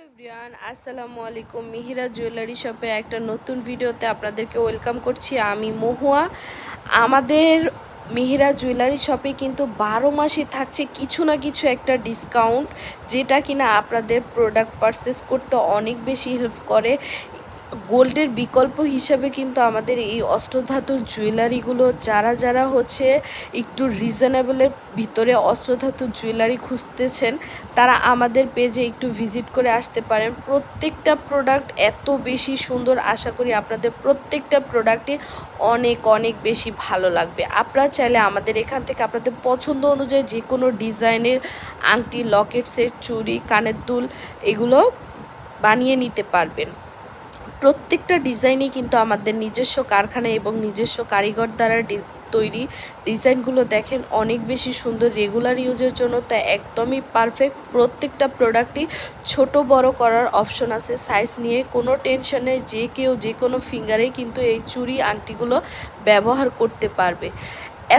Everyone, আসসালামু আলাইকুম। মিহিরা jewellery শপে একটা নতুন ভিডিওতে আপনাদেরকে ওয়েলকাম করছি। আমি মহুয়া। আমাদের মিহিরা জুয়েলারি শপে কিন্তু 12 মাসই থাকছে কিছু না কিছু একটা ডিসকাউন্ট, যেটা কিনা আপনাদের প্রোডাক্ট পারচেস করতে অনেক বেশি হেল্প করে। গোল্ডের বিকল্প হিসাবে কিন্তু আমাদের এই অষ্টধাতুর জুয়েলারিগুলো যারা হচ্ছে একটু রিজনেবলের ভিতরে অষ্টধাতুর জুয়েলারি খুঁজতেছেন, তারা আমাদের পেজে একটু ভিজিট করে আসতে পারেন। প্রত্যেকটা প্রোডাক্ট এত বেশি সুন্দর, আশা করি আপনাদের প্রত্যেকটা প্রোডাক্টই অনেক অনেক বেশি ভালো লাগবে। আপনারা চাইলে আমাদের এখান থেকে আপনাদের পছন্দ অনুযায়ী যে কোনো ডিজাইনের আংটি, লকেট সেট, চুড়ি, কানের দুল এগুলো বানিয়ে নিতে পারবেন। প্রত্যেকটা ডিজাইনই কিন্তু আমাদের নিজস্ব কারখানা এবং নিজস্ব কারিগর দ্বারা তৈরি। ডিজাইনগুলো দেখেন অনেক বেশি সুন্দর, রেগুলার ইউজের জন্য তা একদমই পারফেক্ট। প্রত্যেকটা প্রোডাক্টই ছোট বড় করার অপশন আছে, সাইজ নিয়ে কোনো টেনশন নেই। যে কেউ যে কোনো ফিঙ্গারেই কিন্তু এই চুড়ি আংটিগুলো ব্যবহার করতে পারবে।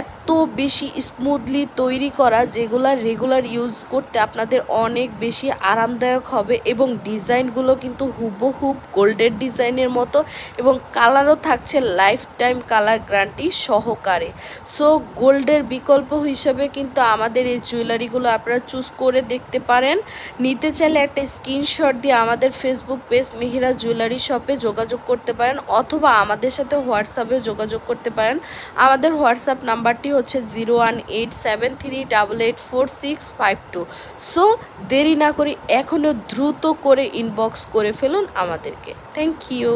এত বেশি স্মুথলি তৈরি করা, যেগুলা রেগুলার ইউজ করতে আপনাদের অনেক বেশি আরামদায়ক হবে। এবং ডিজাইনগুলো কিন্তু হুবহুব গোল্ডের ডিজাইনের মতো, এবং কালারও থাকছে লাইফ টাইম কালার গ্যারান্টি সহকারে। সো গোল্ডের বিকল্প হিসেবে কিন্তু আমাদের এই জুয়েলারিগুলো আপনারা চুজ করে দেখতে পারেন। নিতে চাইলে একটা স্ক্রিনশট দিয়ে আমাদের ফেসবুক পেজ মিহিরা জুয়েলারি শপে যোগাযোগ করতে পারেন, অথবা আমাদের সাথে হোয়াটসঅ্যাপে যোগাযোগ করতে পারেন। আমাদের হোয়াটসঅ্যাপ নাম্বারটি হচ্ছে 01873884652। সো দেরি না করি এখনও দ্রুত করে ইনবক্স করে ফেলুন আমাদেরকে। Thank you.